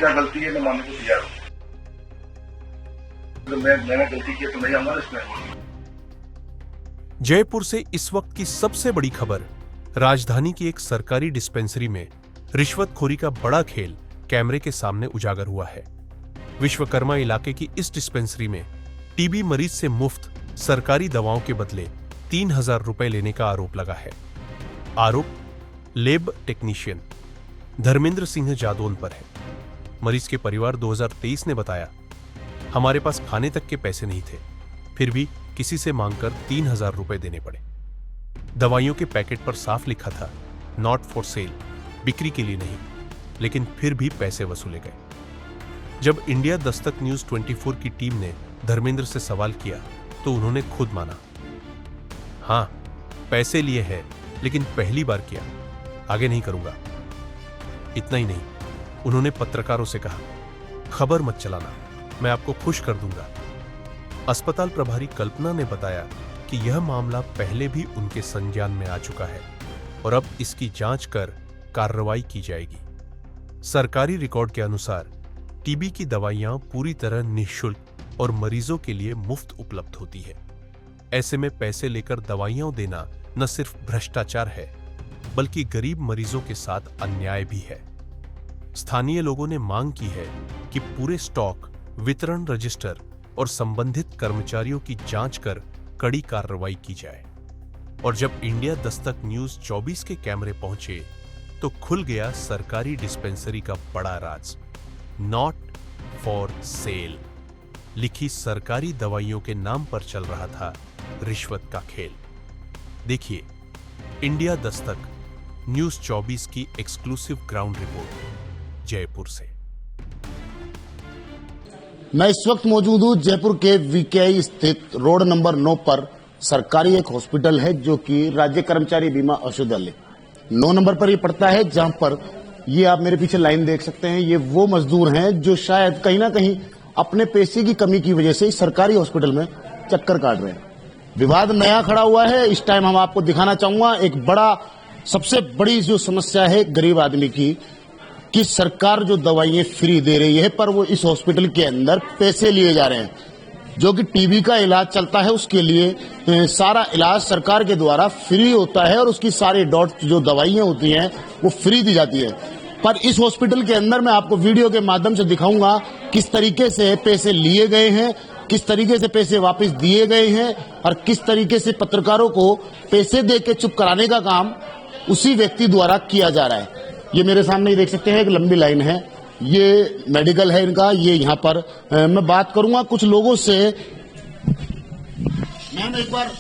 जहाँ गलती है मैं मानने को तैयार हूँ। तो मैंने गलती की तो नहीं आऊंगा इसमें। जयपुर से इस वक्त की सबसे बड़ी खबर, राजधानी की एक सरकारी डिस्पेंसरी में रिश्वतखोरी का बड़ा खेल कैमरे के सामने उजागर हुआ है। विश्वकर्मा इलाके की इस डिस्पेंसरी में टीबी मरीज से मुफ्त सरकारी दवाओं के बदले 3000 रुपए लेने का आरोप लगा है। आरोप लैब टेक्नीशियन धर्मेंद्र सिंह जादौन पर है। मरीज के परिवार 2023 ने बताया, हमारे पास खाने तक के पैसे नहीं थे, फिर भी किसी से मांगकर 3000 रुपए देने पड़े। दवाइयों के पैकेट पर साफ लिखा था, नॉट फॉर सेल, बिक्री के लिए नहीं, लेकिन फिर भी पैसे वसूले गए। जब इंडिया दस्तक न्यूज 24 की टीम ने धर्मेंद्र से सवाल किया तो उन्होंने खुद माना, हां पैसे लिए हैं, लेकिन पहली बार किया, आगे नहीं करूंगा। इतना ही नहीं, उन्होंने पत्रकारों से कहा, खबर मत चलाना, मैं आपको खुश कर दूंगा। अस्पताल प्रभारी कल्पना ने बताया कि यह मामला पहले भी उनके संज्ञान में आ चुका है और अब इसकी जांच कर कार्रवाई की जाएगी। सरकारी रिकॉर्ड के अनुसार टीबी की दवाइयां पूरी तरह निःशुल्क और मरीजों के लिए मुफ्त उपलब्ध होती है। ऐसे में पैसे लेकर दवाइयां देना न सिर्फ भ्रष्टाचार है, बल्कि गरीब मरीजों के साथ अन्याय भी है। स्थानीय लोगों ने मांग की है कि पूरे स्टॉक, वितरण रजिस्टर और संबंधित कर्मचारियों की जांच कर कड़ी कार्रवाई की जाए। और जब इंडिया दस्तक न्यूज 24 के कैमरे पहुंचे तो खुल गया सरकारी डिस्पेंसरी का बड़ा राज। नॉट फॉर सेल लिखी सरकारी दवाइयों के नाम पर चल रहा था रिश्वत का खेल। देखिए इंडिया दस्तक न्यूज 24 की एक्सक्लूसिव ग्राउंड रिपोर्ट जयपुर से। मैं इस वक्त मौजूद हूं जयपुर के वीकेआई स्थित रोड नंबर 9 पर सरकारी एक हॉस्पिटल है जो कि राज्य कर्मचारी बीमा औषधालय 9 नंबर पर ये पड़ता है, जहां पर ये आप मेरे पीछे लाइन देख सकते हैं। ये वो मजदूर हैं जो शायद कहीं ना कहीं अपने पैसे की कमी की वजह से इस सरकारी हॉस्पिटल में चक्कर काट रहे हैं। विवाद नया खड़ा हुआ है। इस टाइम हम आपको दिखाना चाहूंगा एक बड़ा, सबसे बड़ी जो समस्या है गरीब आदमी की, कि सरकार जो दवाइयां फ्री दे रही है पर वो इस हॉस्पिटल के अंदर पैसे लिए जा रहे हैं। जो कि टीबी का इलाज चलता है उसके लिए सारा इलाज सरकार के द्वारा फ्री होता है और उसकी सारी डॉट जो दवाइयां होती हैं वो फ्री दी जाती है। पर इस हॉस्पिटल के अंदर मैं आपको वीडियो के माध्यम से दिखाऊंगा किस तरीके से पैसे लिए गए हैं, किस तरीके से पैसे वापस दिए गए हैं और किस तरीके से पत्रकारों को पैसे दे के चुप कराने का काम उसी व्यक्ति द्वारा किया जा रहा है। ये मेरे सामने ही देख सकते हैं, एक लंबी लाइन है, ये मेडिकल है इनका। ये यहाँ पर मैं बात करूंगा कुछ लोगों से। मैम एक बार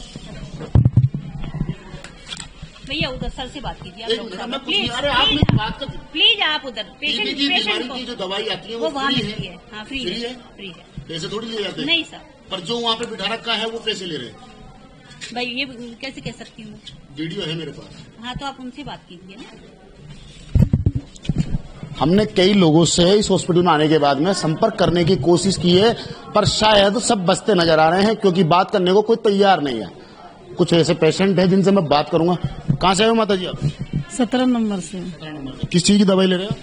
भैया उधर सर से बात कीजिए, प्लीज आप उधर पेशेंट की जो दवाई आती है वो वहाँ फ्री मिलती है। हाँ फ्री है। पैसे थोड़ी लिए जाते हैं। नहीं सर, पर जो वहाँ पे बिठा रखा है वो पैसे ले रहे हैं। भाई ये कैसे कह सकती हूँ, वीडियो है मेरे पास। हाँ तो आप उनसे बात कीजिए ना। हमने कई लोगों से इस हॉस्पिटल में आने के बाद में संपर्क करने की कोशिश की है, पर शायद सब बसते नजर आ रहे हैं क्योंकि बात करने को कोई तैयार नहीं है। कुछ ऐसे पेशेंट हैं जिनसे मैं बात करूंगा। कहाँ से आए हो माता जी आप? 17 नंबर से। किस चीज की दवाई ले रहे हो?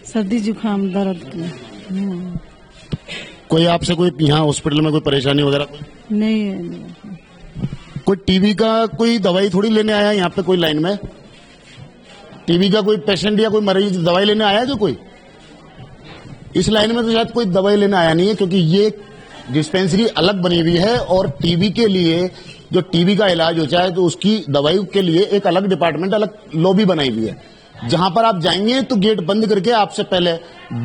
सर्दी जुकाम दर्द की। कोई आपसे कोई यहाँ हॉस्पिटल में कोई परेशानी वगैरह कोई नहीं है। कोई टीबी का कोई दवाई थोड़ी लेने आया यहाँ पे कोई लाइन में? टीबी का कोई पेशेंट या कोई मरीज दवाई लेने आया है जो कोई इस लाइन में? तो शायद कोई दवाई लेने आया नहीं है क्योंकि ये डिस्पेंसरी अलग बनी हुई है और टीबी के लिए जो टीबी का इलाज होता है तो उसकी दवाई के लिए एक अलग डिपार्टमेंट, अलग लॉबी बनाई हुई है। जहां पर आप जाएंगे तो गेट बंद करके आपसे पहले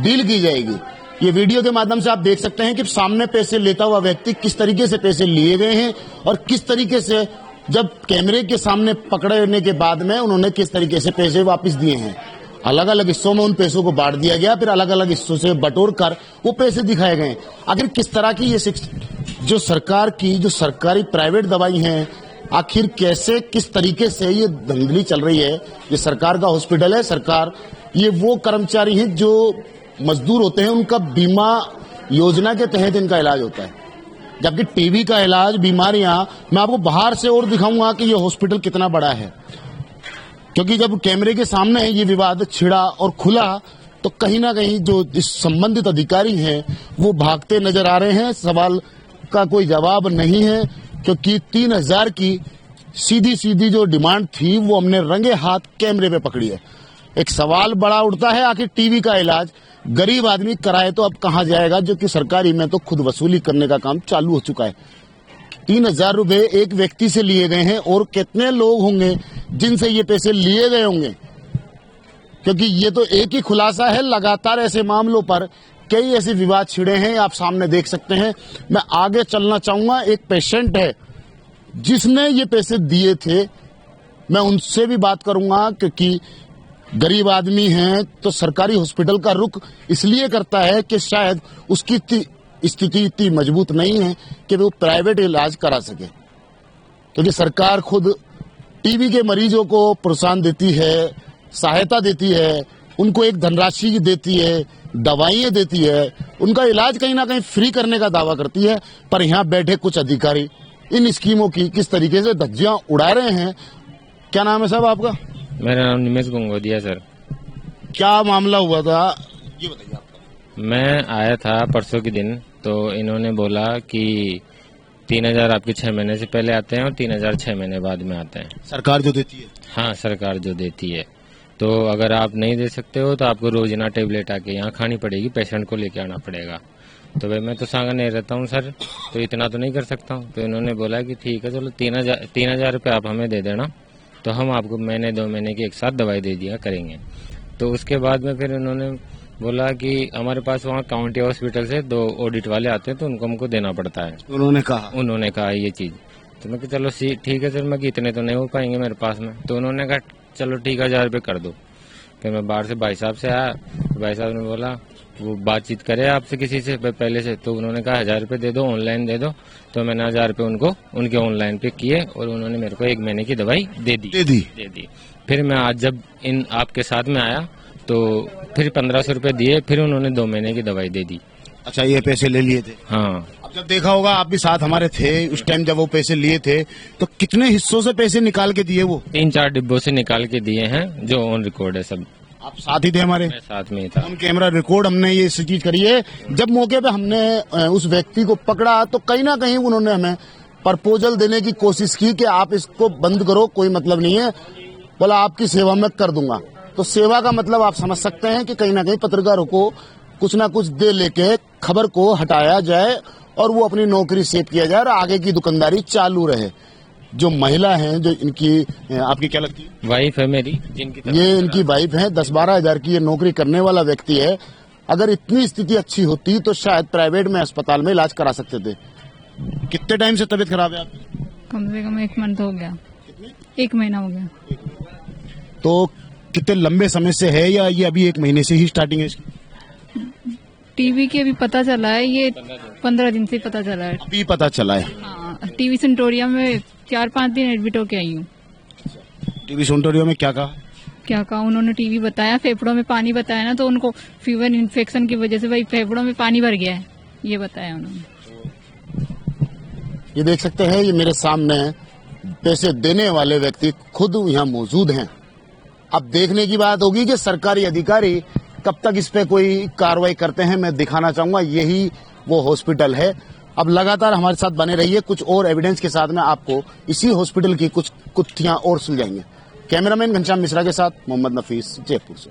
डील की जाएगी। ये वीडियो के माध्यम से आप देख सकते हैं कि सामने पैसे लेता हुआ व्यक्ति किस तरीके से पैसे लिए गए हैं और किस तरीके से जब कैमरे के सामने पकड़ने के बाद में उन्होंने किस तरीके से पैसे वापस दिए हैं। अलग अलग हिस्सों में उन पैसों को बांट दिया गया, फिर अलग अलग हिस्सों से बटोर कर वो पैसे दिखाए गए। आखिर किस तरह की ये जो सरकार की जो सरकारी प्राइवेट दवाई है, आखिर कैसे किस तरीके से ये धांधली चल रही है। ये सरकार का हॉस्पिटल है, सरकार ये वो कर्मचारी हैं जो मजदूर होते हैं, उनका बीमा योजना के तहत इनका इलाज होता है। जबकि टीबी का इलाज, बीमारियां, मैं आपको बाहर से और दिखाऊंगा कि ये हॉस्पिटल कितना बड़ा है, क्योंकि जब कैमरे के सामने ये विवाद छिड़ा और खुला तो कहीं ना कहीं जो इस संबंधित अधिकारी हैं वो भागते नजर आ रहे हैं। सवाल का कोई जवाब नहीं है, क्योंकि 3,000 की सीधी सीधी जो डिमांड थी वो हमने रंगे हाथ कैमरे पे पकड़ी है। एक सवाल बड़ा उठता है, आखिर टीवी का इलाज गरीब आदमी कराए तो अब कहां जाएगा, जो कि सरकारी में तो खुद वसूली करने का काम चालू हो चुका है। 3,000 रुपए एक व्यक्ति से लिए गए हैं, और कितने लोग होंगे जिनसे ये पैसे लिए गए होंगे, क्योंकि ये तो एक ही खुलासा है। लगातार ऐसे मामलों पर कई ऐसे विवाद छिड़े हैं, आप सामने देख सकते हैं। मैं आगे चलना चाहूंगा। एक पेशेंट है जिसने ये पैसे दिए थे, मैं उनसे भी बात करूंगा, क्योंकि गरीब आदमी हैं तो सरकारी हॉस्पिटल का रुख इसलिए करता है कि शायद उसकी स्थिति इतनी मजबूत नहीं है कि वो प्राइवेट इलाज करा सके, क्योंकि सरकार खुद टीबी के मरीजों को प्रोत्साहन देती है, सहायता देती है, उनको एक धनराशि देती है, दवाइयां देती है, उनका इलाज कहीं ना कहीं फ्री करने का दावा करती है। पर यहाँ बैठे कुछ अधिकारी इन स्कीमों की किस तरीके से धज्जियां उड़ा रहे हैं। क्या नाम है साहब आपका? मेरा नाम निमेश गंगोदिया सर। क्या मामला हुआ था ये बताइए आप। मैं आया था परसों के दिन, तो इन्होंने बोला कि 3,000 आपके 6 महीने से पहले आते हैं और 3,000 6 महीने बाद में आते हैं। सरकार जो देती है? हाँ, सरकार जो देती है। तो अगर आप नहीं दे सकते हो तो आपको रोजाना टेबलेट आके यहाँ खानी पड़ेगी, पेशेंट को लेके आना पड़ेगा। तो भाई मैं तो सांगनेर रहता हूँ सर, तो इतना तो नहीं कर सकता हूँ। तो इन्होंने बोला कि ठीक है चलो 3,000 रुपये आप हमें दे देना, तो हम आपको महीने 2 महीने की एक साथ दवाई दे दिया करेंगे। तो उसके बाद में फिर इन्होंने बोला कि हमारे पास वहाँ काउंटी हॉस्पिटल से 2 ऑडिट वाले आते हैं, तो उनको हमको देना पड़ता है। उन्होंने कहा ये चीज। तो मैं चलो ठीक है सर, मैं इतने तो नहीं हो पाएंगे मेरे पास में। तो उन्होंने कहा चलो ठीक है 1,000 रुपये कर दो। फिर मैं बाहर से भाई साहब से आया, तो भाई साहब ने बोला वो बातचीत करे आपसे किसी से पहले से, तो उन्होंने कहा 1,000 रुपये दे दो, ऑनलाइन दे दो। तो मैंने 1,000 रुपये उनको उनके ऑनलाइन पे किए, और उन्होंने मेरे को 1 महीने की दवाई दे दी। फिर मैं आज जब इन आपके साथ में आया तो फिर 1,500 रुपये दिए, फिर उन्होंने 2 महीने की दवाई दे दी। अच्छा, ये पैसे ले लिए थे? हाँ। अब जब देखा होगा, आप भी साथ हमारे थे उस टाइम जब वो पैसे लिए थे, तो कितने हिस्सों से पैसे निकाल के दिए? वो 3-4 डिब्बों से निकाल के दिए हैं, जो ऑन रिकॉर्ड है सब। आप साथ ही थे हमारे? मैं साथ में ही था। हम कैमरा रिकॉर्ड हमने ये चीज करी है। जब मौके पे हमने उस व्यक्ति को पकड़ा, तो कहीं ना कहीं उन्होंने हमें प्रपोजल देने की कोशिश की कि आप इसको बंद करो, कोई मतलब नहीं है, बोला आपकी सेवा मैं कर दूंगा। तो सेवा का मतलब आप समझ सकते हैं कि कहीं ना कहीं पत्रकारों को कुछ ना कुछ दे लेके खबर को हटाया जाए और वो अपनी नौकरी सेव किया जाए और आगे की दुकानदारी चालू रहे। जो महिला हैं, जो इनकी आपकी क्या लगती है? वाइफ है मेरी, ये इनकी वाइफ है। 10-12 हजार की ये नौकरी करने वाला व्यक्ति है। अगर इतनी स्थिति अच्छी होती तो शायद प्राइवेट में अस्पताल में इलाज करा सकते थे। कितने टाइम से तबीयत खराब है आपकी? कम से कम 1 मंथ हो गया, 1 महीना हो गया। तो कितने लंबे समय से है, या ये अभी 1 महीने से ही स्टार्टिंग है इसकी? टीवी के अभी पता चला है, ये 15 दिन से पता चला है। अभी पता चला है? हाँ, टीवी सेंटोरिया में 4-5 दिन एडमिट होके आई हूँ। टीवी सेंटोरिया में क्या कहा? उन्होंने टीवी बताया, फेफड़ों में पानी बताया ना, तो उनको फीवर इन्फेक्शन की वजह से भाई फेफड़ों में पानी भर गया है, ये बताया उन्होंने। ये देख सकते हैं, ये मेरे सामने पैसे देने वाले व्यक्ति खुद यहाँ मौजूद हैं। अब देखने की बात होगी कि सरकारी अधिकारी कब तक इस पे कोई कार्रवाई करते हैं। मैं दिखाना चाहूंगा, यही वो हॉस्पिटल है। अब लगातार हमारे साथ बने रहिए, कुछ और एविडेंस के साथ में आपको इसी हॉस्पिटल की कुछ कुत्थियां और सुलझाएंगे। कैमरामैन घनश्याम मिश्रा के साथ मोहम्मद नफीस, जयपुर से।